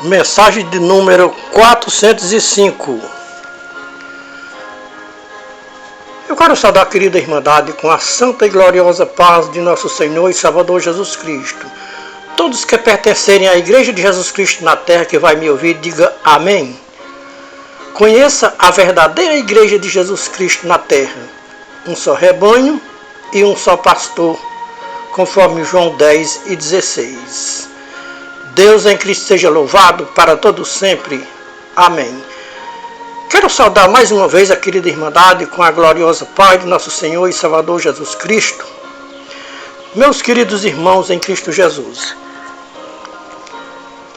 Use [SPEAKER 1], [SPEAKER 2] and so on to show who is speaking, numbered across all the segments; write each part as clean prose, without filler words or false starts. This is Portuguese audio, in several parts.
[SPEAKER 1] Mensagem de número 405. Eu quero saudar a querida Irmandade com a santa e gloriosa paz de nosso Senhor e Salvador Jesus Cristo. Todos que pertencerem à Igreja de Jesus Cristo na terra que vai me ouvir, diga amém. Conheça a verdadeira Igreja de Jesus Cristo na terra. Um só rebanho e um só pastor, conforme João 10:16. Deus em Cristo seja louvado para todo sempre. Amém. Quero saudar mais uma vez a querida Irmandade com a gloriosa paz de nosso Senhor e Salvador Jesus Cristo. Meus queridos irmãos em Cristo Jesus.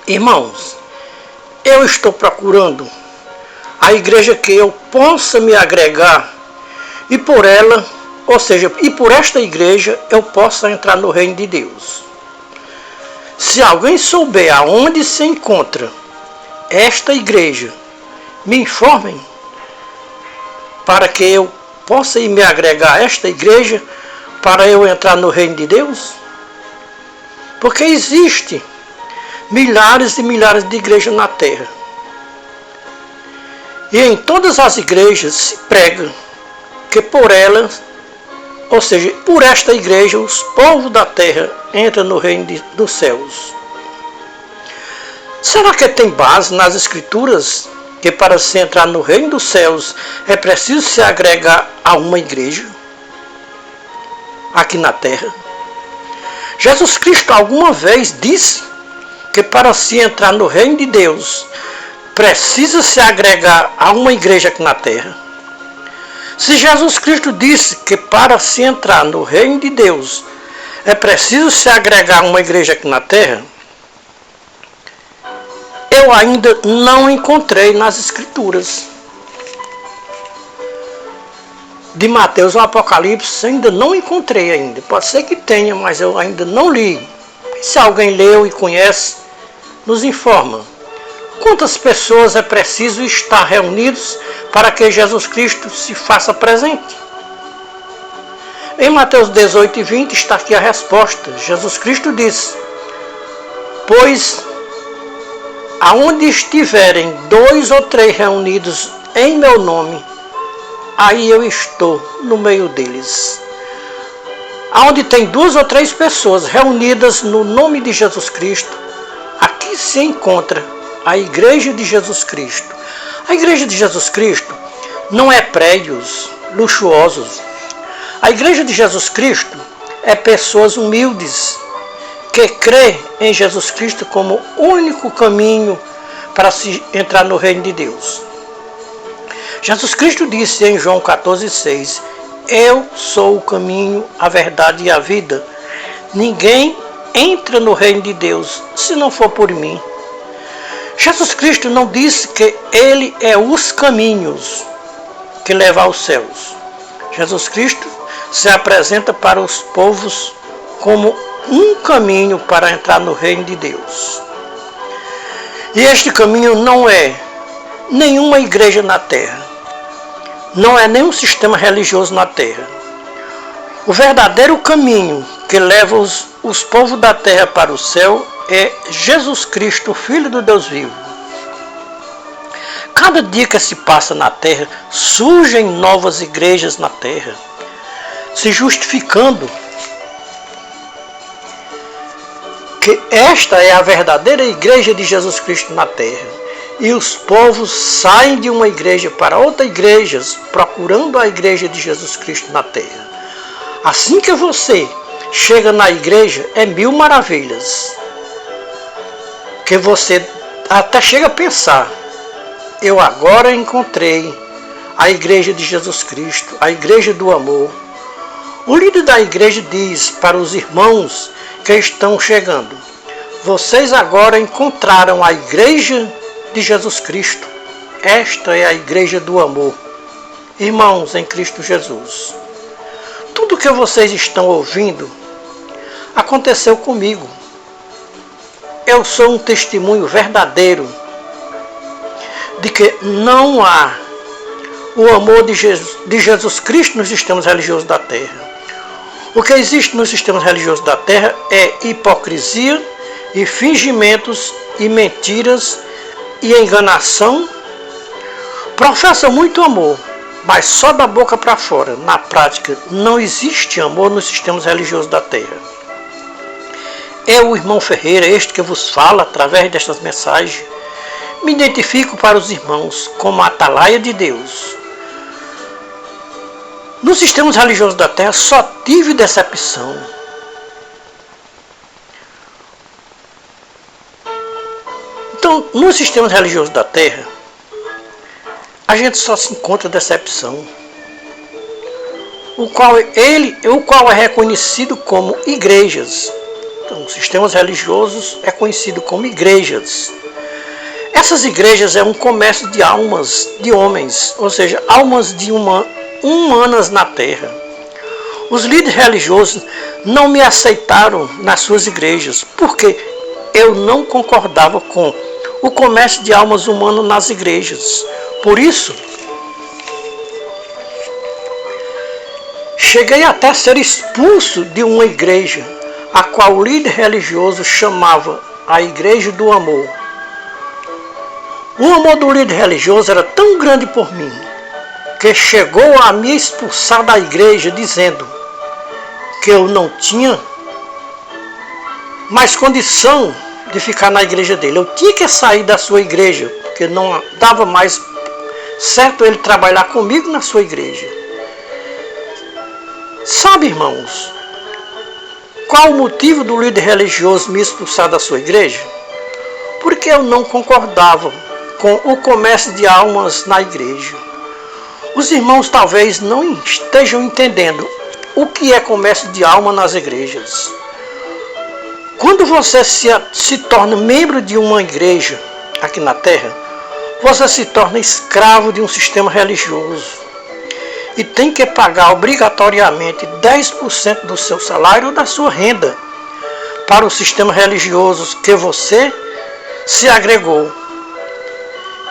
[SPEAKER 1] Irmãos, eu estou procurando a igreja que eu possa me agregar e por ela, ou seja, e por esta igreja eu possa entrar no reino de Deus. Se alguém souber aonde se encontra esta igreja, me informem para que eu possa ir me agregar a esta igreja para eu entrar no reino de Deus. Porque existe milhares e milhares de igrejas na terra. E em todas as igrejas se prega que por elas, ou seja, por esta igreja, os povos da terra entram no reino dos céus. Será que tem base nas escrituras que para se entrar no reino dos céus é preciso se agregar a uma igreja aqui na terra? Jesus Cristo alguma vez disse que para se entrar no reino de Deus precisa se agregar a uma igreja aqui na terra? Se Jesus Cristo disse que para se entrar no reino de Deus é preciso se agregar a uma igreja aqui na terra, eu ainda não encontrei nas escrituras de Mateus ou Apocalipse, ainda não encontrei ainda. Pode ser que tenha, mas eu ainda não li. Se alguém leu e conhece, nos informa. Quantas pessoas é preciso estar reunidos para que Jesus Cristo se faça presente? Em Mateus 18:20 está aqui a resposta. Jesus Cristo disse: pois aonde estiverem 2 ou 3 reunidos em meu nome, aí eu estou no meio deles. Aonde tem 2 ou 3 pessoas reunidas no nome de Jesus Cristo, aqui se encontra a Igreja de Jesus Cristo. A Igreja de Jesus Cristo não é prédios luxuosos. A Igreja de Jesus Cristo é pessoas humildes que crê em Jesus Cristo como único caminho para se entrar no reino de Deus. Jesus Cristo disse em João 14:6: eu sou o caminho, a verdade e a vida. Ninguém entra no reino de Deus se não for por mim. Jesus Cristo não disse que Ele é os caminhos que levam aos céus. Jesus Cristo se apresenta para os povos como um caminho para entrar no reino de Deus. E este caminho não é nenhuma igreja na terra. Não é nenhum sistema religioso na terra. O verdadeiro caminho que leva os povos da terra para o céu é Jesus Cristo, Filho do Deus vivo. Cada dia que se passa na terra, surgem novas igrejas na terra, se justificando que esta é a verdadeira igreja de Jesus Cristo na terra. E os povos saem de uma igreja para outra igreja, procurando a igreja de Jesus Cristo na terra. Assim que você chega na igreja, é 1000 maravilhas. Que você até chega a pensar: eu agora encontrei a igreja de Jesus Cristo, a igreja do amor. O líder da igreja diz para os irmãos que estão chegando: vocês agora encontraram a igreja de Jesus Cristo. Esta é a igreja do amor. Irmãos em Cristo Jesus, tudo que vocês estão ouvindo aconteceu comigo. Eu sou um testemunho verdadeiro de que não há o amor de Jesus Cristo nos sistemas religiosos da terra. O que existe nos sistemas religiosos da terra é hipocrisia e fingimentos e mentiras e enganação, professam muito amor, mas só da boca para fora. Na prática, não existe amor nos sistemas religiosos da Terra. Eu, o irmão Ferreira, este que vos fala através destas mensagens, me identifico para os irmãos como a atalaia de Deus. Nos sistemas religiosos da Terra só tive decepção. Então, nos sistemas religiosos da Terra, a gente só se encontra decepção, o qual é reconhecido como igrejas. Então, os sistemas religiosos é conhecido como igrejas. Essas igrejas é um comércio de almas de homens, ou seja, almas de humanas na Terra. Os líderes religiosos não me aceitaram nas suas igrejas, porque eu não concordava com o comércio de almas humanas nas igrejas. Por isso, cheguei até a ser expulso de uma igreja, a qual o líder religioso chamava a Igreja do Amor. O amor do líder religioso era tão grande por mim, que chegou a me expulsar da igreja, dizendo que eu não tinha mais condição de ficar na igreja dele. Eu tinha que sair da sua igreja, porque não dava mais certo ele trabalhar comigo na sua igreja. Sabe, irmãos, qual o motivo do líder religioso me expulsar da sua igreja? Porque eu não concordava com o comércio de almas na igreja. Os irmãos talvez não estejam entendendo o que é comércio de alma nas igrejas. Quando você se torna membro de uma igreja aqui na Terra, você se torna escravo de um sistema religioso e tem que pagar obrigatoriamente 10% do seu salário ou da sua renda para o sistema religioso que você se agregou.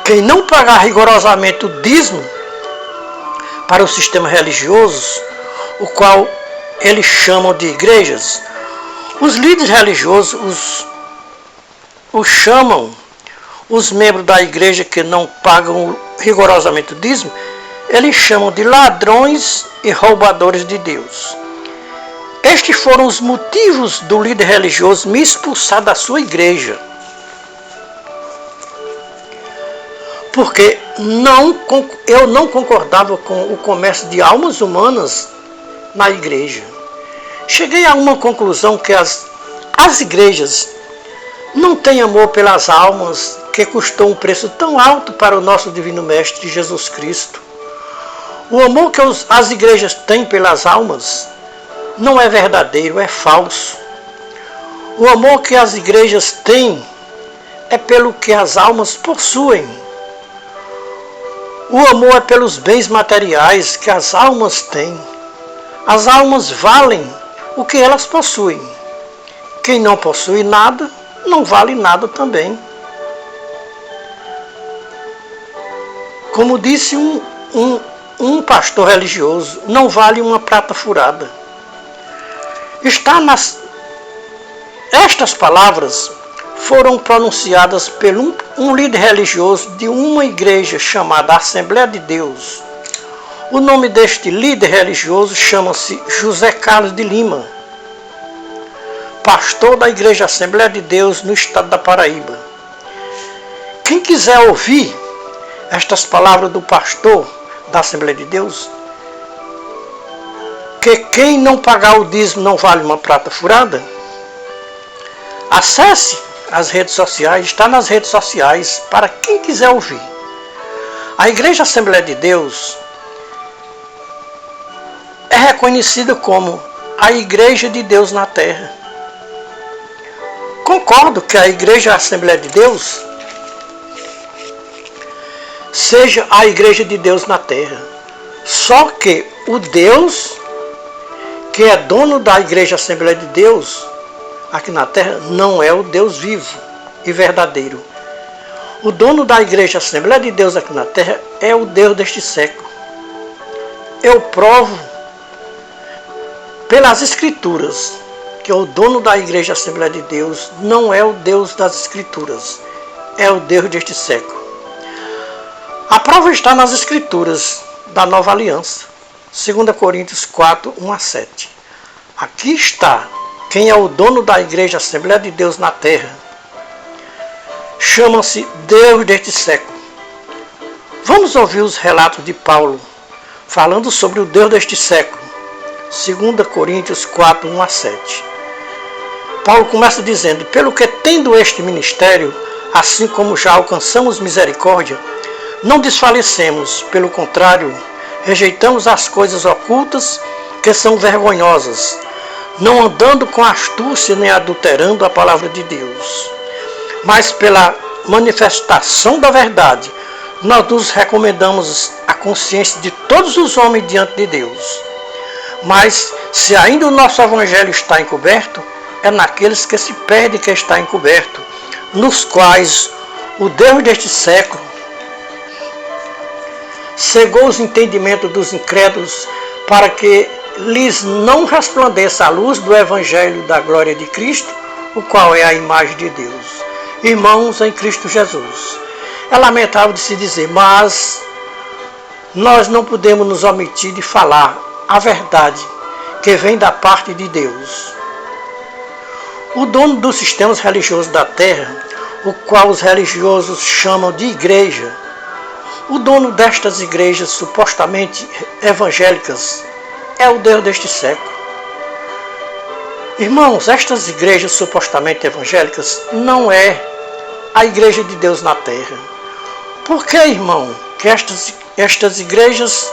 [SPEAKER 1] Quem não pagar rigorosamente o dízimo para o sistema religioso, o qual eles chamam de igrejas, os líderes religiosos os chamam, os membros da igreja que não pagam rigorosamente o dízimo, eles chamam de ladrões e roubadores de Deus. Estes foram os motivos do líder religioso me expulsar da sua igreja. Porque eu não concordava com o comércio de almas humanas na igreja. Cheguei a uma conclusão que as igrejas não têm amor pelas almas, que custou um preço tão alto para o nosso Divino Mestre Jesus Cristo. O amor que as igrejas têm pelas almas não é verdadeiro, é falso. O amor que as igrejas têm é pelo que as almas possuem. O amor é pelos bens materiais que as almas têm. As almas valem o que elas possuem. Quem não possui nada, não vale nada também. Como disse um pastor religioso, não vale uma prata furada. Estas palavras foram pronunciadas por um líder religioso de uma igreja chamada Assembleia de Deus. O nome deste líder religioso chama-se José Carlos de Lima, pastor da Igreja Assembleia de Deus no estado da Paraíba. Quem quiser ouvir estas palavras do pastor da Assembleia de Deus, que quem não pagar o dízimo não vale uma prata furada, acesse as redes sociais, está nas redes sociais, para quem quiser ouvir. A Igreja Assembleia de Deus é reconhecida como a Igreja de Deus na Terra. Concordo que a Igreja Assembleia de Deus seja a Igreja de Deus na Terra. Só que o Deus que é dono da Igreja Assembleia de Deus aqui na Terra não é o Deus vivo e verdadeiro. O dono da Igreja Assembleia de Deus aqui na Terra é o Deus deste século. Eu provo pelas Escrituras que o dono da Igreja Assembleia de Deus não é o Deus das Escrituras, é o Deus deste século. A prova está nas Escrituras da Nova Aliança, 2 Coríntios 4, 1 a 7. Aqui está quem é o dono da Igreja Assembleia de Deus na terra. Chama-se Deus deste século. Vamos ouvir os relatos de Paulo, falando sobre o Deus deste século. 2 Coríntios 4, 1 a 7. Paulo começa dizendo: pelo que tendo este ministério, assim como já alcançamos misericórdia, não desfalecemos, pelo contrário, rejeitamos as coisas ocultas que são vergonhosas, não andando com astúcia nem adulterando a palavra de Deus. Mas pela manifestação da verdade, nós nos recomendamos a consciência de todos os homens diante de Deus. Mas se ainda o nosso evangelho está encoberto, é naqueles que se perdem que está encoberto, nos quais o Deus deste século cegou os entendimentos dos incrédulos, para que lhes não resplandeça a luz do evangelho da glória de Cristo, o qual é a imagem de Deus. Irmãos em Cristo Jesus, é lamentável de se dizer, mas nós não podemos nos omitir de falar a verdade que vem da parte de Deus. O dono dos sistemas religiosos da terra, o qual os religiosos chamam de igreja, o dono destas igrejas supostamente evangélicas, é o Deus deste século. Irmãos, estas igrejas supostamente evangélicas não é a igreja de Deus na terra. Por que, irmão, que estas igrejas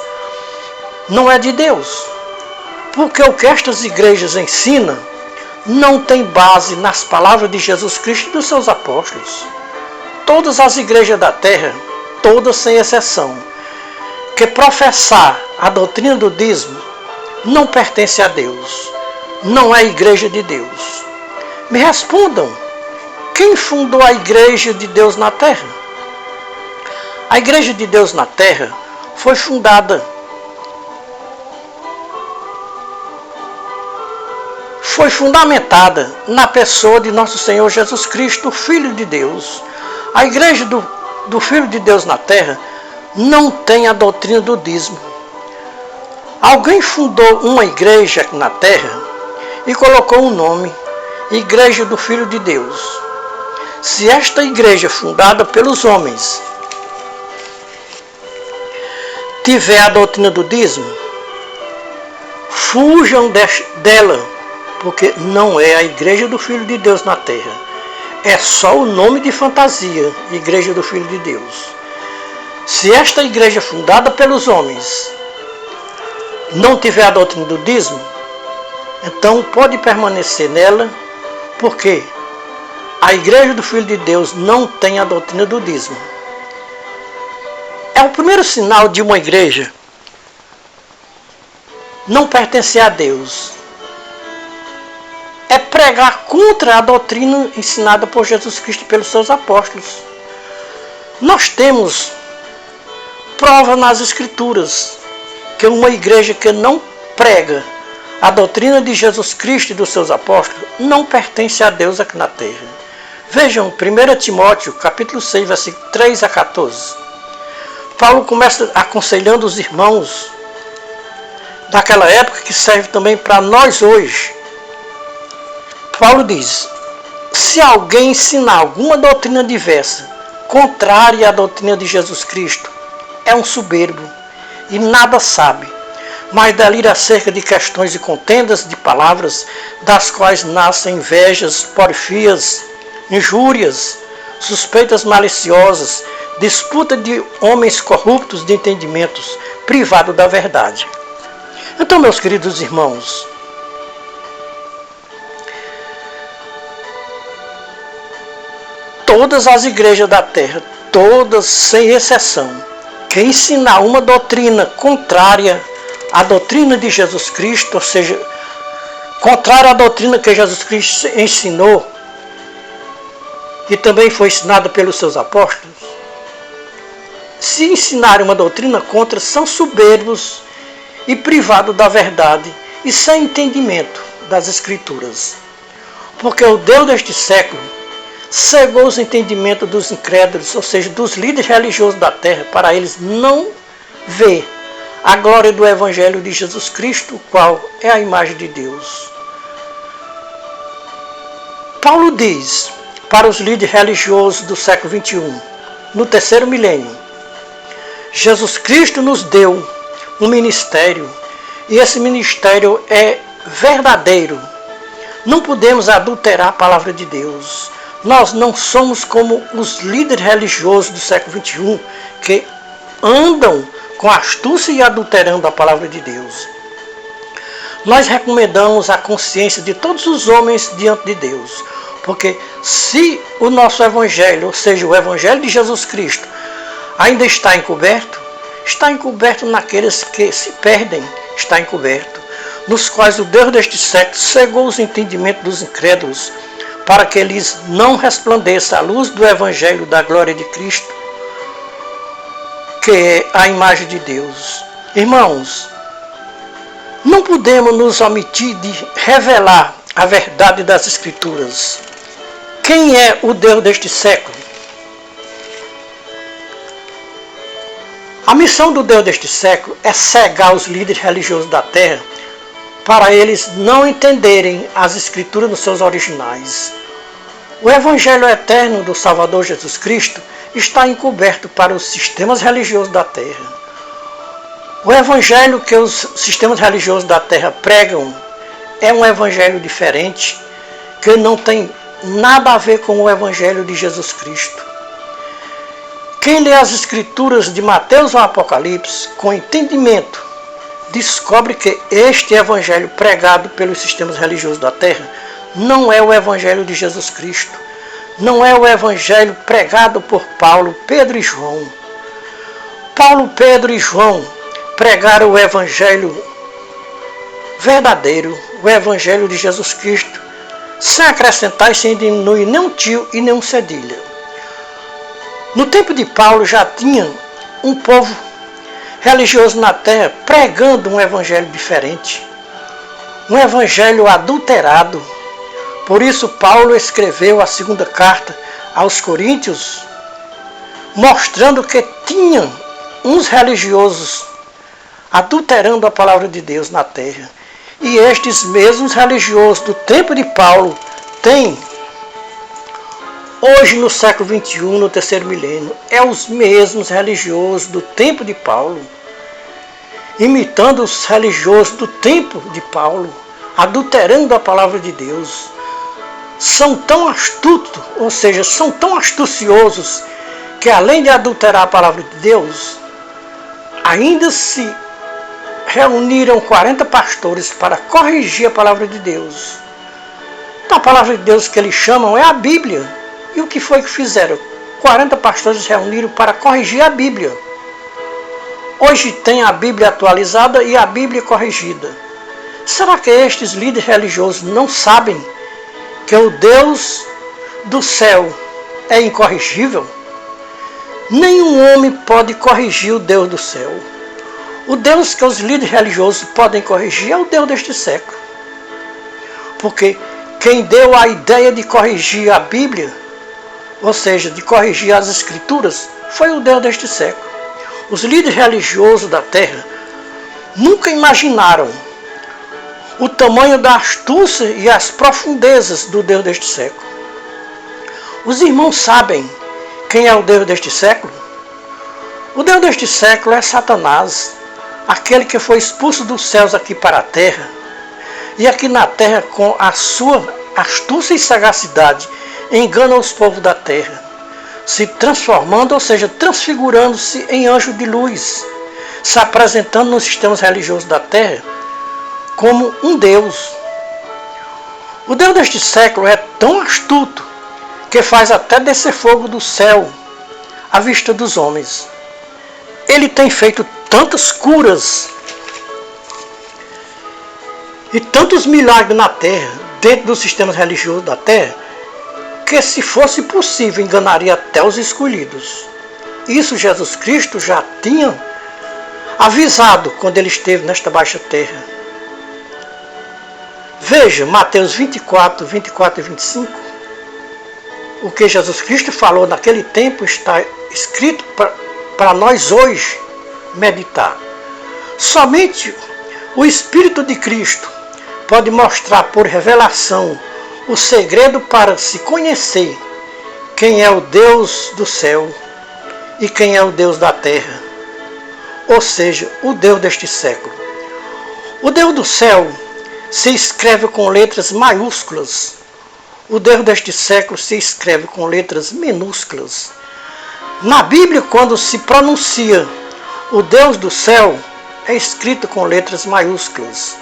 [SPEAKER 1] não é de Deus? Porque o que estas igrejas ensinam não tem base nas palavras de Jesus Cristo e dos seus apóstolos. Todas as igrejas da terra, todas sem exceção, que professar a doutrina do dízimo, não pertence a Deus, não é a igreja de Deus. Me respondam, quem fundou a igreja de Deus na terra? A igreja de Deus na terra foi fundada, foi fundamentada na pessoa de nosso Senhor Jesus Cristo, o Filho de Deus. A igreja do Filho de Deus na terra não tem a doutrina do dízimo. Alguém fundou uma igreja aqui na terra e colocou um nome, Igreja do Filho de Deus. Se esta igreja fundada pelos homens tiver a doutrina do dízimo, fujam dela, porque não é a Igreja do Filho de Deus na terra. É só o nome de fantasia, Igreja do Filho de Deus. Se esta igreja fundada pelos homens não tiver a doutrina do dízimo, então pode permanecer nela, porque a Igreja do Filho de Deus não tem a doutrina do dízimo. É o primeiro sinal de uma igreja não pertencer a Deus. É pregar contra a doutrina ensinada por Jesus Cristo e pelos seus apóstolos. Nós temos prova nas Escrituras que uma igreja que não prega a doutrina de Jesus Cristo e dos seus apóstolos não pertence a Deus aqui na terra. Vejam 1 Timóteo, capítulo 6, versículo 3 a 14. Paulo começa aconselhando os irmãos daquela época, que serve também para nós hoje. Paulo diz: se alguém ensinar alguma doutrina diversa, contrária à doutrina de Jesus Cristo, é um soberbo e nada sabe, mas delira acerca de questões e contendas de palavras, das quais nascem invejas, porfias, injúrias, suspeitas maliciosas, disputa de homens corruptos de entendimentos, privado da verdade. Então, meus queridos irmãos, todas as igrejas da terra, todas sem exceção, que ensinar uma doutrina contrária à doutrina de Jesus Cristo, ou seja, contrária à doutrina que Jesus Cristo ensinou e também foi ensinada pelos seus apóstolos, se ensinarem uma doutrina contra, são soberbos e privados da verdade e sem entendimento das Escrituras. Porque o Deus deste século cegou os entendimentos dos incrédulos, ou seja, dos líderes religiosos da terra, para eles não ver a glória do Evangelho de Jesus Cristo, o qual é a imagem de Deus. Paulo diz para os líderes religiosos do século XXI, no terceiro milênio, Jesus Cristo nos deu um ministério, e esse ministério é verdadeiro. Não podemos adulterar a palavra de Deus. Nós não somos como os líderes religiosos do século XXI, que andam com astúcia e adulterando a palavra de Deus. Nós recomendamos a consciência de todos os homens diante de Deus, porque se o nosso Evangelho, ou seja, o Evangelho de Jesus Cristo, ainda está encoberto naqueles que se perdem, está encoberto, nos quais o Deus deste século cegou os entendimentos dos incrédulos, para que lhes não resplandeça a luz do Evangelho da glória de Cristo, que é a imagem de Deus. Irmãos, não podemos nos omitir de revelar a verdade das Escrituras. Quem é o Deus deste século? A missão do Deus deste século é cegar os líderes religiosos da terra para eles não entenderem as Escrituras nos seus originais. O Evangelho eterno do Salvador Jesus Cristo está encoberto para os sistemas religiosos da terra. O Evangelho que os sistemas religiosos da terra pregam é um Evangelho diferente, que não tem nada a ver com o Evangelho de Jesus Cristo. Quem lê as Escrituras de Mateus ou Apocalipse com entendimento, descobre que este Evangelho pregado pelos sistemas religiosos da terra não é o Evangelho de Jesus Cristo. Não é o Evangelho pregado por Paulo, Pedro e João. Paulo, Pedro e João pregaram o Evangelho verdadeiro, o Evangelho de Jesus Cristo, sem acrescentar e sem diminuir nenhum tio e nenhum cedilha. No tempo de Paulo já tinha um povo religioso na terra pregando um evangelho diferente, um evangelho adulterado. Por isso Paulo escreveu a segunda carta aos Coríntios, mostrando que tinha uns religiosos adulterando a palavra de Deus na terra. E estes mesmos religiosos do tempo de Paulo têm, hoje no século XXI, no terceiro milênio, os mesmos religiosos do tempo de Paulo, imitando os religiosos do tempo de Paulo, adulterando a palavra de Deus. São tão astutos, ou seja, são tão astuciosos, que além de adulterar a palavra de Deus, ainda se reuniram 40 pastores para corrigir a palavra de Deus. Então a palavra de Deus que eles chamam é a Bíblia. E o que foi que fizeram? 40 pastores se reuniram para corrigir a Bíblia. Hoje tem a Bíblia atualizada e a Bíblia corrigida. Será que estes líderes religiosos não sabem que o Deus do céu é incorrigível? Nenhum homem pode corrigir o Deus do céu. O Deus que os líderes religiosos podem corrigir é o Deus deste século. Porque quem deu a ideia de corrigir a Bíblia, ou seja, de corrigir as Escrituras, foi o Deus deste século. Os líderes religiosos da terra nunca imaginaram o tamanho da astúcia e as profundezas do Deus deste século. Os irmãos sabem quem é o Deus deste século? O Deus deste século é Satanás, aquele que foi expulso dos céus aqui para a terra, e aqui na terra, com a sua astúcia e sagacidade, engana os povos da terra, se transformando, ou seja, transfigurando-se em anjo de luz, se apresentando nos sistemas religiosos da terra como um Deus. O Deus deste século é tão astuto que faz até descer fogo do céu à vista dos homens. Ele tem feito tantas curas e tantos milagres na terra, dentro dos sistemas religiosos da terra, que se fosse possível enganaria até os escolhidos. Isso Jesus Cristo já tinha avisado quando ele esteve nesta baixa terra. Veja Mateus 24, 24 e 25. O que Jesus Cristo falou naquele tempo está escrito para nós hoje meditar. Somente o Espírito de Cristo pode mostrar por revelação o segredo para se conhecer quem é o Deus do céu e quem é o Deus da terra, ou seja, o Deus deste século. O Deus do céu se escreve com letras maiúsculas. O Deus deste século se escreve com letras minúsculas. Na Bíblia, quando se pronuncia o Deus do céu, é escrito com letras maiúsculas.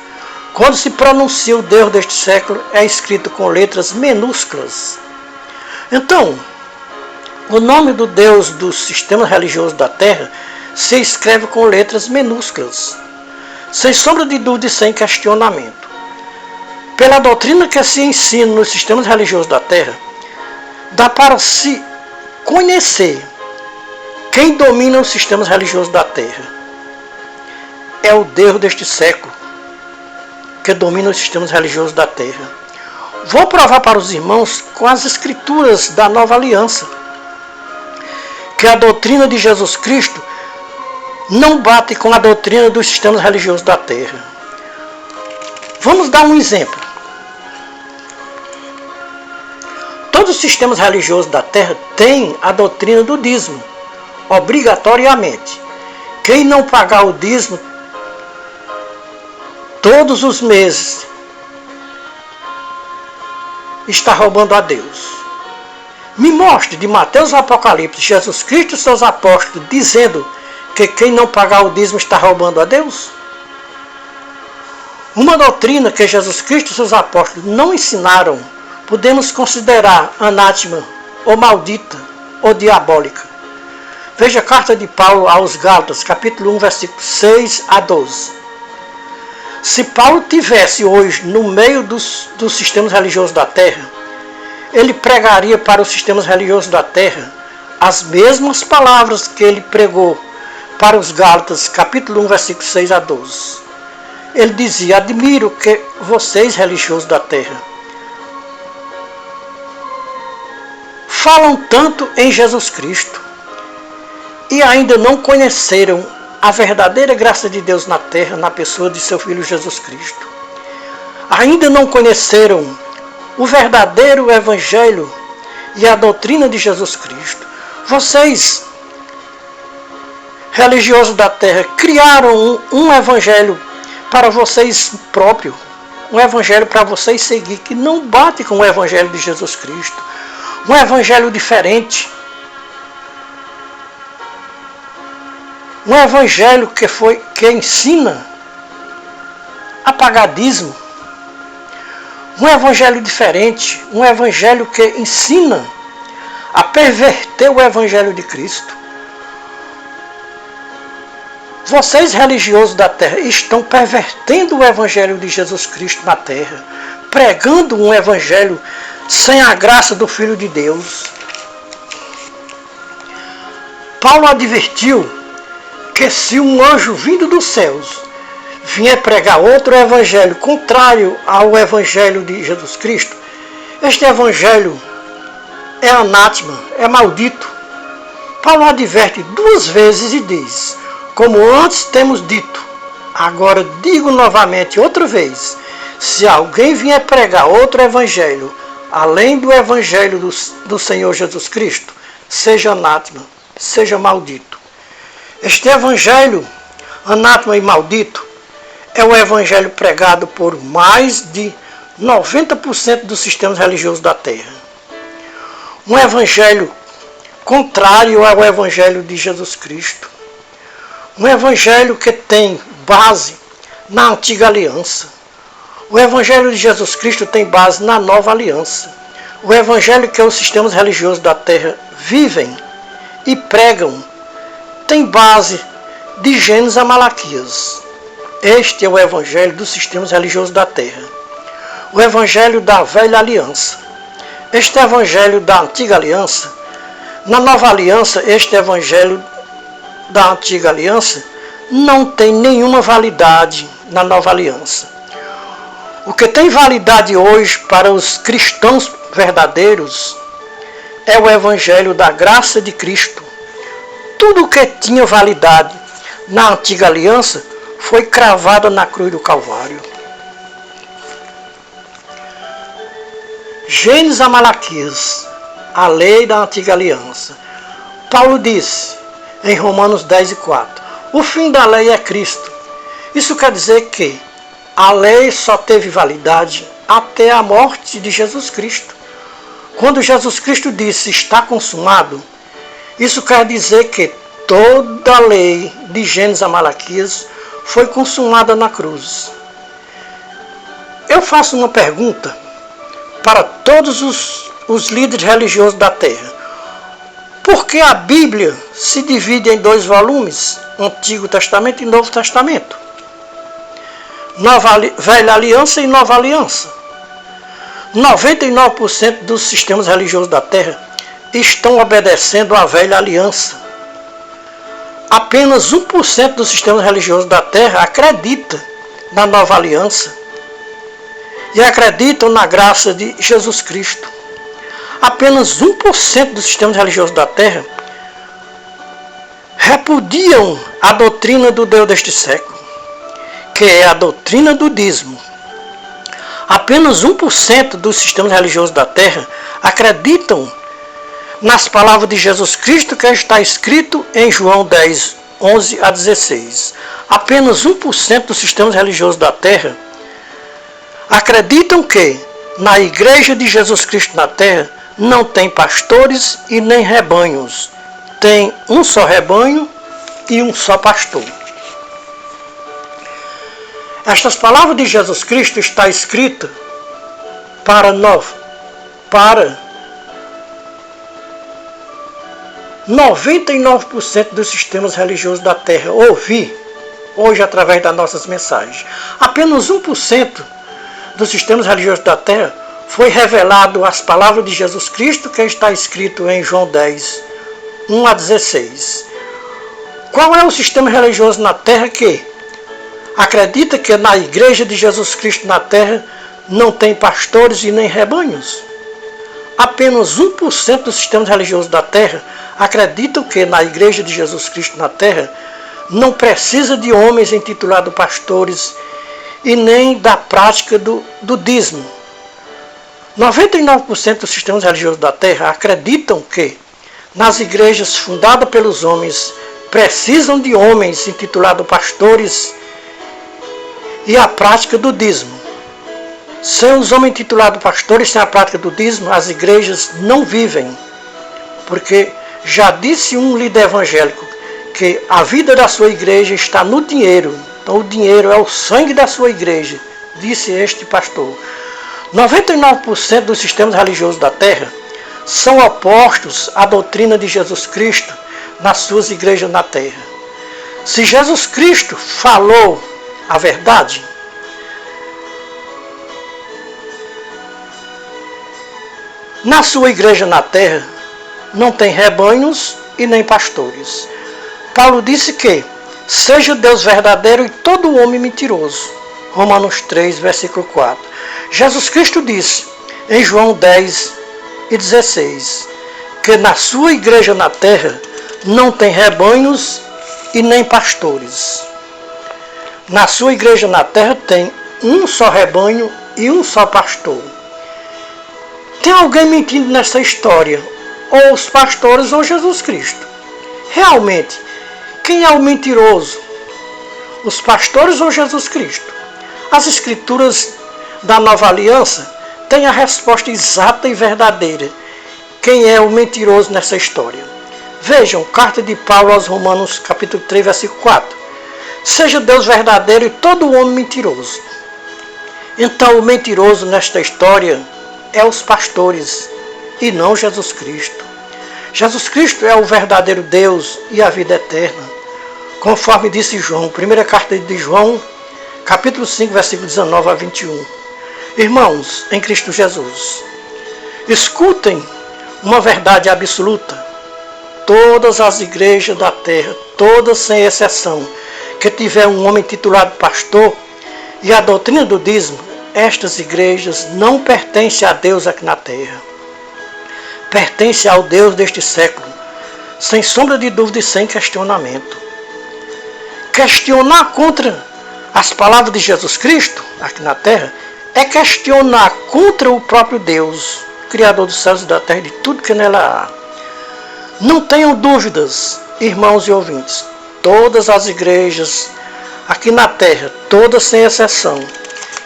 [SPEAKER 1] Quando se pronuncia o Deus deste século, é escrito com letras minúsculas. Então, o nome do Deus do sistema religioso da Terra se escreve com letras minúsculas, sem sombra de dúvida e sem questionamento. Pela doutrina que se ensina nos sistemas religiosos da Terra, dá para se conhecer quem domina os sistemas religiosos da Terra. É o Deus deste século que domina os sistemas religiosos da Terra. Vou provar para os irmãos com as escrituras da Nova Aliança que a doutrina de Jesus Cristo não bate com a doutrina dos sistemas religiosos da Terra. Vamos dar um exemplo. Todos os sistemas religiosos da Terra têm a doutrina do dízimo, obrigatoriamente. Quem não pagar o dízimo todos os meses está roubando a Deus. Me mostre de Mateus ao Apocalipse Jesus Cristo e seus apóstolos dizendo que quem não pagar o dízimo está roubando a Deus? Uma doutrina que Jesus Cristo e seus apóstolos não ensinaram, podemos considerar anátema, ou maldita, ou diabólica. Veja a carta de Paulo aos Gálatas, capítulo 1, versículos 6 a 12. Se Paulo tivesse hoje no meio dos sistemas religiosos da Terra, ele pregaria para os sistemas religiosos da Terra as mesmas palavras que ele pregou para os Gálatas, capítulo 1, versículos 6 a 12. Ele dizia: admiro que vocês, religiosos da Terra, falam tanto em Jesus Cristo e ainda não conheceram a verdadeira graça de Deus na terra, na pessoa de seu Filho Jesus Cristo. Ainda não conheceram o verdadeiro Evangelho e a doutrina de Jesus Cristo. Vocês, religiosos da terra, criaram um Evangelho para vocês próprios, um Evangelho para vocês seguir, que não bate com o Evangelho de Jesus Cristo. Um Evangelho diferente. Um Evangelho que ensina a pagar dízimo. Um Evangelho diferente. Um Evangelho que ensina a perverter o Evangelho de Cristo. Vocês, religiosos da terra, estão pervertendo o Evangelho de Jesus Cristo na terra, pregando um Evangelho sem a graça do Filho de Deus. Paulo advertiu que se um anjo vindo dos céus vier pregar outro evangelho contrário ao evangelho de Jesus Cristo, este evangelho é anátema, é maldito. Paulo adverte 2 vezes e diz: como antes temos dito, agora digo novamente outra vez, se alguém vier pregar outro evangelho além do evangelho do Senhor Jesus Cristo, seja anátema, seja maldito. Este evangelho, anátema e maldito, é o evangelho pregado por mais de 90% dos sistemas religiosos da Terra. Um evangelho contrário ao evangelho de Jesus Cristo. Um evangelho que tem base na antiga aliança. O Evangelho de Jesus Cristo tem base na nova aliança. O Evangelho que os sistemas religiosos da terra vivem e pregam tem base de Gênesis a Malaquias. Este é o Evangelho dos sistemas religiosos da terra. O Evangelho da velha aliança. Este Evangelho da antiga aliança. Na nova aliança, este Evangelho da antiga aliança não tem nenhuma validade na nova aliança. O que tem validade hoje para os cristãos verdadeiros é o Evangelho da graça de Cristo. Tudo o que tinha validade na antiga aliança foi cravado na cruz do Calvário. Gênesis a Malaquias, a lei da antiga aliança. Paulo disse em Romanos 10:4, o fim da lei é Cristo. Isso quer dizer que a lei só teve validade até a morte de Jesus Cristo. Quando Jesus Cristo disse está consumado, isso quer dizer que toda a lei de Gênesis a Malaquias foi consumada na cruz. Eu faço uma pergunta para todos os líderes religiosos da terra. Por que a Bíblia se divide em 2 volumes, Antigo Testamento e Novo Testamento? Velha Aliança e Nova Aliança. 99% dos sistemas religiosos da terra estão obedecendo à Velha Aliança. Apenas 1% dos sistemas religiosos da terra acredita na Nova Aliança e acreditam na graça de Jesus Cristo. Apenas 1% dos sistemas religiosos da terra repudiam a doutrina do Deus deste século, que é a doutrina do dízimo. Apenas 1% dos sistemas religiosos da terra acreditam nas palavras de Jesus Cristo que está escrito em João 10, 11 a 16. Apenas 1% dos sistemas religiosos da terra acreditam que na igreja de Jesus Cristo na terra não tem pastores e nem rebanhos. Tem um só rebanho e um só pastor. Estas palavras de Jesus Cristo está escrita para 99% dos sistemas religiosos da terra ouvir hoje através das nossas mensagens. Apenas 1% dos sistemas religiosos da terra foi revelado as palavras de Jesus Cristo que está escrito em João 10, 1 a 16. Qual é o sistema religioso na terra que acredita que na igreja de Jesus Cristo na terra não tem pastores e nem rebanhos? Apenas 1% dos sistemas religiosos da terra acreditam que na igreja de Jesus Cristo na terra não precisa de homens intitulados pastores e nem da prática do dízimo. 99% dos sistemas religiosos da terra acreditam que nas igrejas fundadas pelos homens precisam de homens intitulados pastores e a prática do dízimo. Sem os homens intitulados pastores, sem a prática do dízimo, as igrejas não vivem. Porque já disse um líder evangélico que a vida da sua igreja está no dinheiro. Então o dinheiro é o sangue da sua igreja, disse este pastor. 99% dos sistemas religiosos da terra são opostos à doutrina de Jesus Cristo nas suas igrejas na terra. Se Jesus Cristo falou a verdade, na sua igreja na terra não tem rebanhos e nem pastores. Paulo disse que seja Deus verdadeiro e todo homem mentiroso. Romanos 3, versículo 4. Jesus Cristo disse em João 10 e 16 que na sua igreja na terra não tem rebanhos e nem pastores. Na sua igreja na terra tem um só rebanho e um só pastor. Tem alguém mentindo nessa história, ou os pastores ou Jesus Cristo. Realmente, quem é o mentiroso? Os pastores ou Jesus Cristo? As escrituras da Nova Aliança têm a resposta exata e verdadeira. Quem é o mentiroso nessa história? Vejam, carta de Paulo aos Romanos, capítulo 3, versículo 4. Seja Deus verdadeiro e todo homem mentiroso. Então o mentiroso nesta história é os pastores e não Jesus Cristo. Jesus Cristo é o verdadeiro Deus e a vida eterna, conforme disse João, primeira carta de João, capítulo 5, versículo 19 a 21. Irmãos, em Cristo Jesus, escutem uma verdade absoluta. Todas as igrejas da terra, todas sem exceção, que tiver um homem titulado pastor e a doutrina do dízimo, estas igrejas não pertencem a Deus aqui na terra. Pertencem ao Deus deste século, sem sombra de dúvida e sem questionamento. Questionar contra as palavras de Jesus Cristo aqui na terra é questionar contra o próprio Deus, Criador dos céus e da terra e de tudo que nela há. Não tenham dúvidas, irmãos e ouvintes, todas as igrejas aqui na terra, todas sem exceção,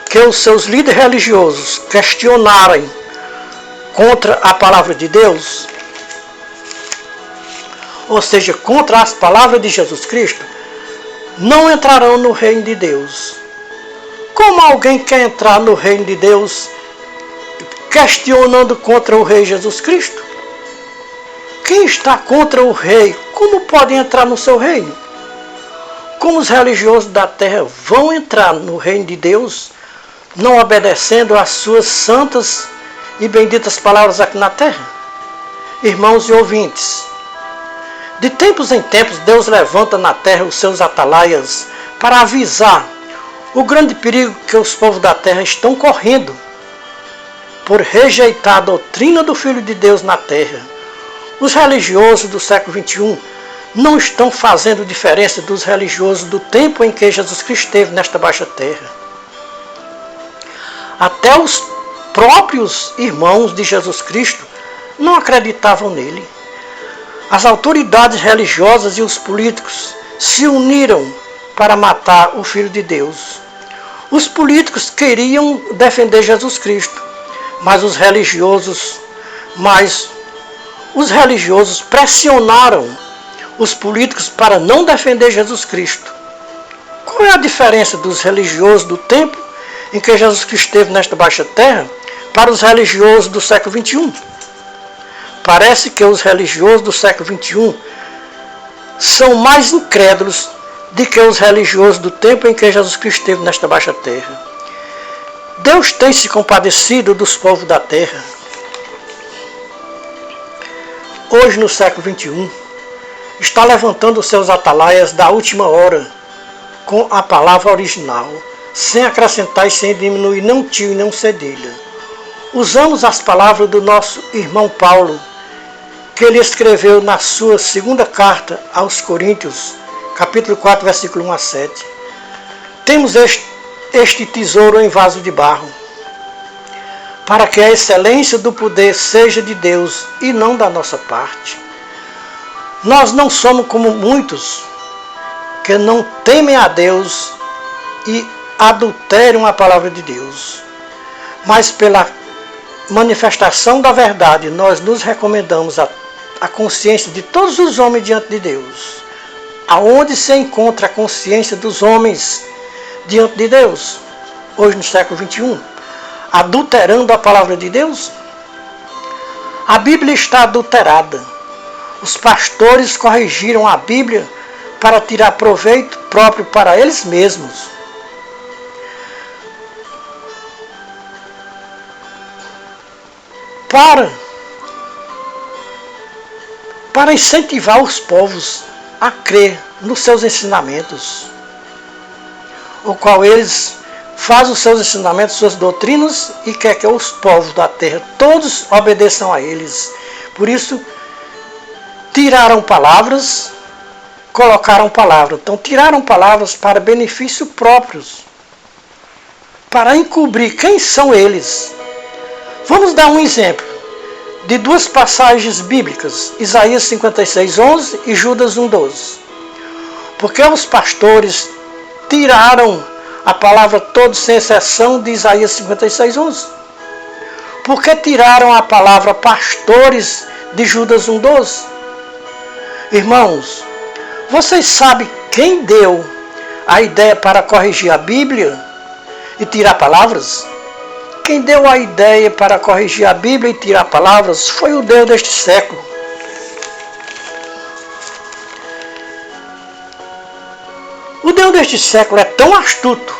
[SPEAKER 1] que os seus líderes religiosos questionarem contra a palavra de Deus, ou seja, contra as palavras de Jesus Cristo, não entrarão no reino de Deus. Como alguém quer entrar no reino de Deus questionando contra o Rei Jesus Cristo? Quem está contra o Rei, como pode entrar no seu reino? Como os religiosos da terra vão entrar no reino de Deus, não obedecendo às suas santas e benditas palavras aqui na terra? Irmãos e ouvintes, de tempos em tempos Deus levanta na terra os seus atalaias para avisar o grande perigo que os povos da terra estão correndo por rejeitar a doutrina do Filho de Deus na terra. Os religiosos do século XXI não estão fazendo diferença dos religiosos do tempo em que Jesus Cristo esteve nesta baixa terra. Até os próprios irmãos de Jesus Cristo não acreditavam nele. As autoridades religiosas e os políticos se uniram para matar o Filho de Deus. Os políticos queriam defender Jesus Cristo, mas os religiosos pressionaram os políticos para não defender Jesus Cristo. Qual é a diferença dos religiosos do tempo em que Jesus Cristo esteve nesta baixa terra para os religiosos do século XXI? Parece que os religiosos do século XXI são mais incrédulos do que os religiosos do tempo em que Jesus Cristo esteve nesta baixa terra. Deus tem se compadecido dos povos da terra. Hoje, no século XXI, está levantando os seus atalaias da última hora com a palavra original, sem acrescentar e sem diminuir nem um tio e nem um cedilha. Usamos as palavras do nosso irmão Paulo, que ele escreveu na sua segunda carta aos Coríntios, capítulo 4, versículo 1 a 7. Temos este tesouro em vaso de barro, para que a excelência do poder seja de Deus e não da nossa parte. Nós não somos como muitos que não temem a Deus e adulteram a palavra de Deus, mas pela manifestação da verdade nós nos recomendamos a consciência de todos os homens diante de Deus. Aonde se encontra a consciência dos homens diante de Deus, hoje no século XXI? Adulterando a palavra de Deus? A Bíblia está adulterada. Os pastores corrigiram a Bíblia para tirar proveito próprio para eles mesmos. Para incentivar os povos a crer nos seus ensinamentos, o qual eles fazem os seus ensinamentos, suas doutrinas, e quer que os povos da terra todos obedeçam a eles. Por isso, tiraram palavras, colocaram palavras. Então, tiraram palavras para benefício próprios, para encobrir quem são eles. Vamos dar um exemplo de duas passagens bíblicas, Isaías 56:11 e Judas 1:12. Porque os pastores tiraram a palavra toda sem exceção de Isaías 56:11? Porque tiraram a palavra pastores de Judas 1:12? Irmãos, vocês sabem quem deu a ideia para corrigir a Bíblia e tirar palavras? Quem deu a ideia para corrigir a Bíblia e tirar palavras foi o Deus deste século. O Deus deste século é tão astuto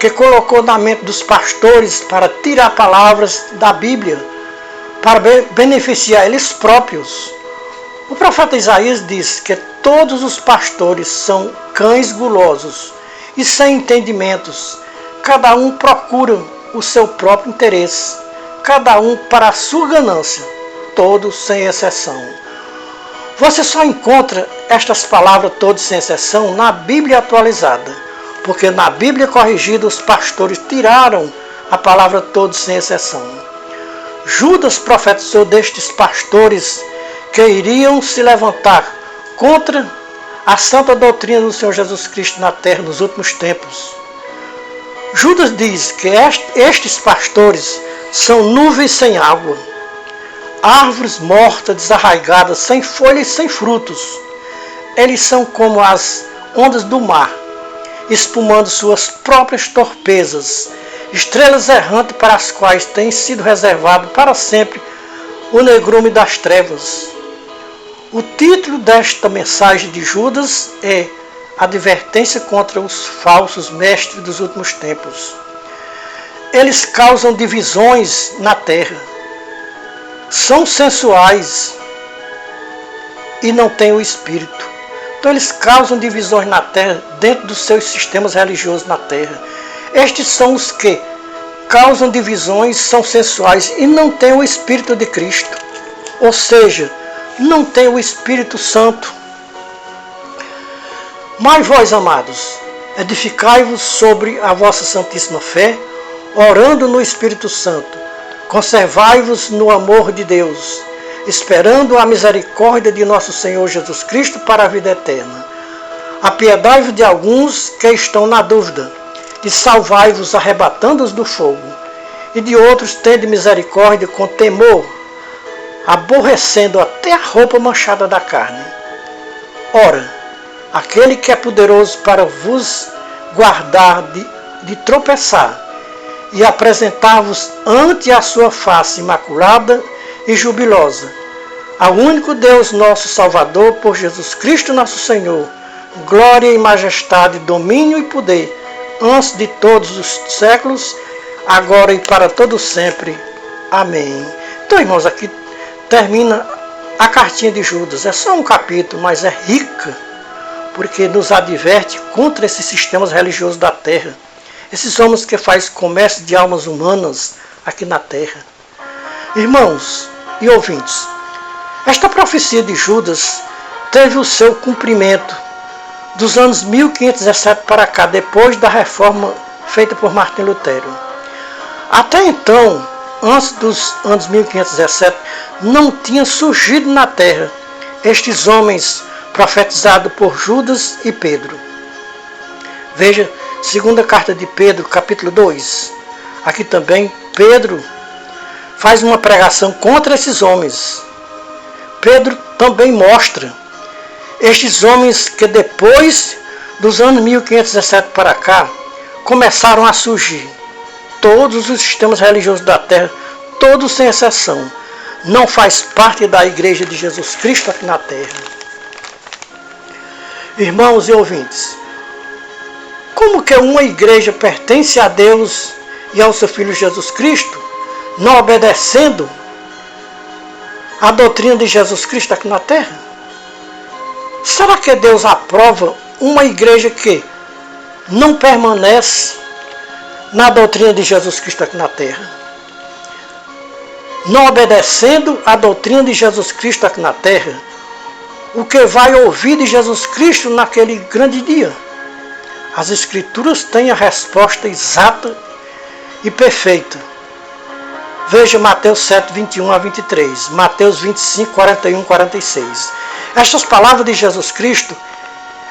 [SPEAKER 1] que colocou na mente dos pastores para tirar palavras da Bíblia, para beneficiar eles próprios. O profeta Isaías diz que todos os pastores são cães gulosos e sem entendimentos. Cada um procura o seu próprio interesse, cada um para a sua ganância, todos sem exceção. Você só encontra estas palavras todos sem exceção na Bíblia atualizada, porque na Bíblia corrigida os pastores tiraram a palavra todos sem exceção. Judas profetizou destes pastores que iriam se levantar contra a santa doutrina do Senhor Jesus Cristo na terra nos últimos tempos. Judas diz que estes pastores são nuvens sem água, árvores mortas, desarraigadas, sem folhas e sem frutos. Eles são como as ondas do mar, espumando suas próprias torpezas, estrelas errantes para as quais tem sido reservado para sempre o negrume das trevas. O título desta mensagem de Judas é Advertência contra os falsos mestres dos últimos tempos. Eles causam divisões na terra, são sensuais e não têm o Espírito. Então eles causam divisões na terra dentro dos seus sistemas religiosos na terra. Estes são os que causam divisões, são sensuais e não têm o Espírito de Cristo. Ou seja, não têm o Espírito Santo. Mas vós, amados, edificai-vos sobre a vossa santíssima fé, orando no Espírito Santo. Conservai-vos no amor de Deus, esperando a misericórdia de nosso Senhor Jesus Cristo para a vida eterna. Apiedai-vos de alguns que estão na dúvida, e salvai-vos arrebatando-os do fogo. E de outros tende misericórdia com temor, aborrecendo até a roupa manchada da carne. Ora, aquele que é poderoso para vos guardar de tropeçar, e apresentar-vos ante a sua face imaculada e jubilosa, ao único Deus nosso Salvador, por Jesus Cristo nosso Senhor, glória e majestade, domínio e poder, antes de todos os séculos, agora e para todo sempre. Amém. Então, irmãos, aqui termina a cartinha de Judas. É só um capítulo, mas é rica, porque nos adverte contra esses sistemas religiosos da terra. Esses homens que fazem comércio de almas humanas aqui na terra. Irmãos e ouvintes, esta profecia de Judas teve o seu cumprimento dos anos 1517 para cá, depois da reforma feita por Martim Lutero. Até então, antes dos anos 1517, não tinha surgido na terra estes homens profetizados por Judas e Pedro. Veja, segunda carta de Pedro, capítulo 2. Aqui também Pedro faz uma pregação contra esses homens. Pedro também mostra estes homens que depois dos anos 1517 para cá começaram a surgir. Todos os sistemas religiosos da terra, todos sem exceção, não faz parte da igreja de Jesus Cristo aqui na terra. Irmãos e ouvintes, como que uma igreja pertence a Deus e ao seu Filho Jesus Cristo, não obedecendo a doutrina de Jesus Cristo aqui na terra? Será que Deus aprova uma igreja que não permanece na doutrina de Jesus Cristo aqui na terra? Não obedecendo a doutrina de Jesus Cristo aqui na terra, o que vai ouvir de Jesus Cristo naquele grande dia? As Escrituras têm a resposta exata e perfeita. Veja Mateus 7, 21 a 23, Mateus 25, 41 a 46. Estas palavras de Jesus Cristo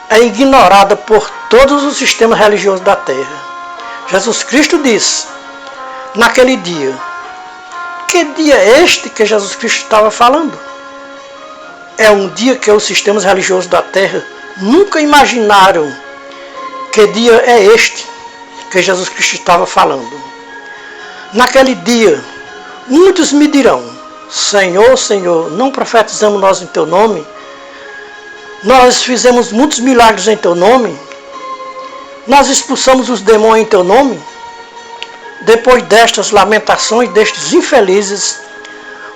[SPEAKER 1] é ignorada por todos os sistemas religiosos da terra. Jesus Cristo disse, naquele dia, que dia é este que Jesus Cristo estava falando? É um dia que os sistemas religiosos da terra nunca imaginaram. Que dia é este que Jesus Cristo estava falando? Naquele dia, muitos me dirão, Senhor, Senhor, não profetizamos nós em Teu nome? Nós fizemos muitos milagres em Teu nome? Nós expulsamos os demônios em Teu nome? Depois destas lamentações destes infelizes,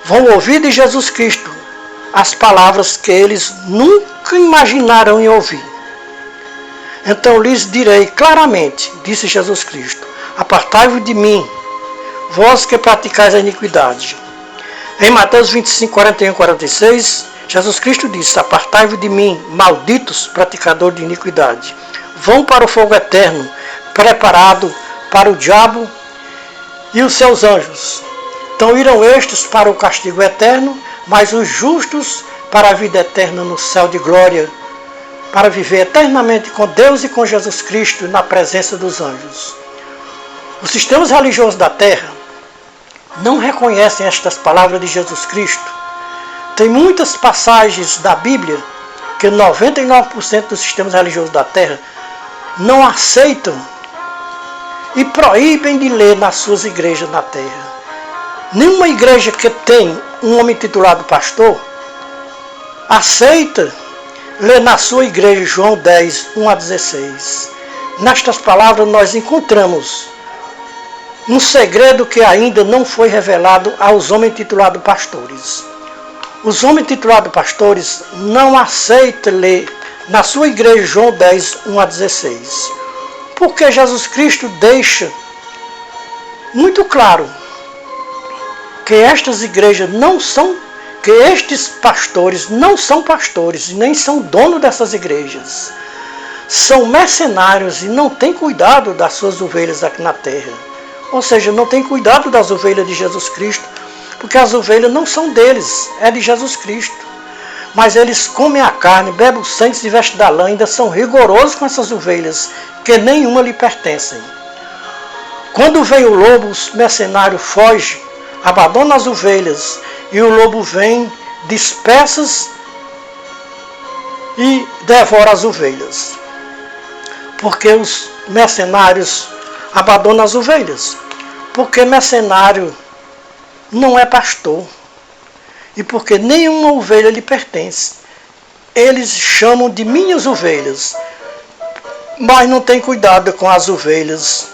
[SPEAKER 1] vão ouvir de Jesus Cristo as palavras que eles nunca imaginaram em ouvir. Então lhes direi claramente, disse Jesus Cristo, apartai-vos de mim, vós que praticais a iniquidade. Em Mateus 25, 41 e 46, Jesus Cristo disse: apartai-vos de mim, malditos praticadores de iniquidade. Vão para o fogo eterno, preparado para o diabo e os seus anjos. Então irão estes para o castigo eterno, mas os justos para a vida eterna no céu de glória, para viver eternamente com Deus e com Jesus Cristo na presença dos anjos. Os sistemas religiosos da terra não reconhecem estas palavras de Jesus Cristo. Tem muitas passagens da Bíblia que 99% dos sistemas religiosos da terra não aceitam e proíbem de ler nas suas igrejas na terra. Nenhuma igreja que tem um homem titulado pastor aceita ler na sua igreja João 10, 1 a 16. Nestas palavras nós encontramos um segredo que ainda não foi revelado aos homens titulados pastores. Os homens titulados pastores não aceitam ler na sua igreja João 10, 1 a 16. Porque Jesus Cristo deixa muito claro que estas igrejas não são, que estes pastores não são pastores e nem são donos dessas igrejas. São mercenários e não têm cuidado das suas ovelhas aqui na terra. Ou seja, não têm cuidado das ovelhas de Jesus Cristo, porque as ovelhas não são deles, é de Jesus Cristo. Mas eles comem a carne, bebem o sangue, se vestem da lã, ainda são rigorosos com essas ovelhas, que nenhuma lhe pertencem. Quando vem o lobo, os mercenários fogem, abandonam as ovelhas, e o lobo vem, dispersa e devora as ovelhas. Porque os mercenários abandonam as ovelhas. Porque mercenário não é pastor. E porque nenhuma ovelha lhe pertence. Eles chamam de minhas ovelhas, mas não tem cuidado com as ovelhas.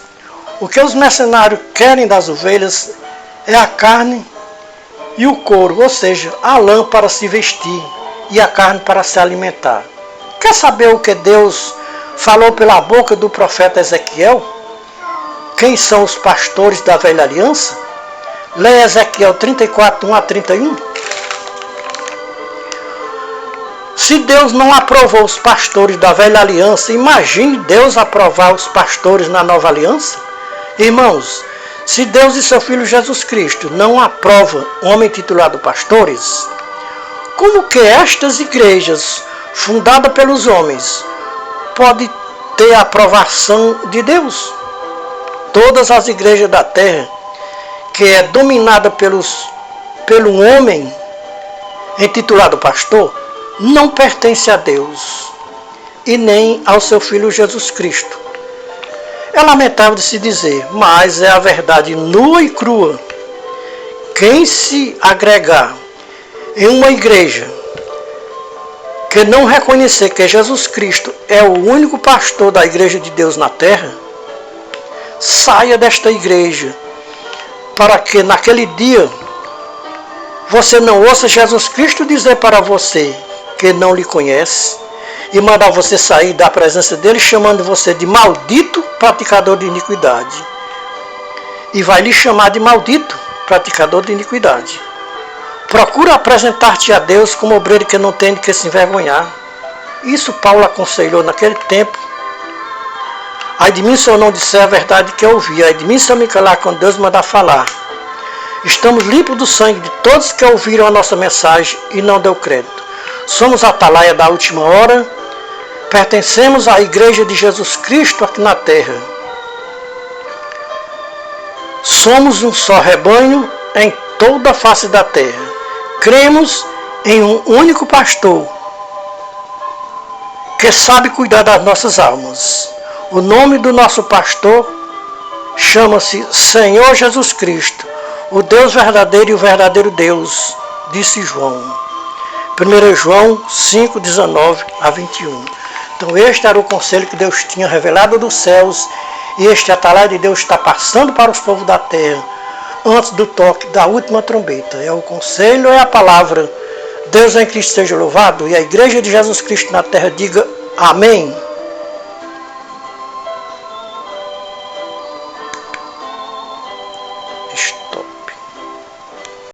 [SPEAKER 1] O que os mercenários querem das ovelhas é a carne e o couro, ou seja, a lã para se vestir e a carne para se alimentar. Quer saber o que Deus falou pela boca do profeta Ezequiel? Quem são os pastores da velha aliança? Leia Ezequiel 34, 1 a 31. Se Deus não aprovou os pastores da velha aliança, imagine Deus aprovar os pastores na nova aliança? Irmãos, se Deus e seu Filho Jesus Cristo não aprovam homem titulado pastores, como que estas igrejas, fundadas pelos homens, podem ter a aprovação de Deus? Todas as igrejas da terra, que é dominada pelo homem intitulado pastor, não pertence a Deus e nem ao seu Filho Jesus Cristo. É lamentável de se dizer, mas é a verdade nua e crua. Quem se agregar em uma igreja que não reconhecer que Jesus Cristo é o único pastor da igreja de Deus na terra, saia desta igreja, para que naquele dia você não ouça Jesus Cristo dizer para você que não lhe conhece e mandar você sair da presença dele, chamando você de maldito praticador de iniquidade. E vai lhe chamar de maldito praticador de iniquidade. Procura apresentar-te a Deus como obreiro que não tem de que se envergonhar. Isso Paulo aconselhou naquele tempo. Ai de mim se eu não disser a verdade que eu ouvi, ai de mim se eu me calar quando Deus mandar falar. Estamos limpos do sangue de todos que ouviram a nossa mensagem e não deu crédito. Somos a atalaia da última hora, pertencemos à igreja de Jesus Cristo aqui na terra. Somos um só rebanho em toda a face da terra. Cremos em um único pastor que sabe cuidar das nossas almas. O nome do nosso pastor chama-se Senhor Jesus Cristo, o Deus verdadeiro e o verdadeiro Deus, disse João. 1 João 5, 19 a 21. Então este era o conselho que Deus tinha revelado dos céus, e este atalaia de Deus está passando para os povos da terra, antes do toque da última trombeta. É o conselho, é a palavra. Deus em Cristo seja louvado, e a igreja de Jesus Cristo na terra diga amém. Cristo.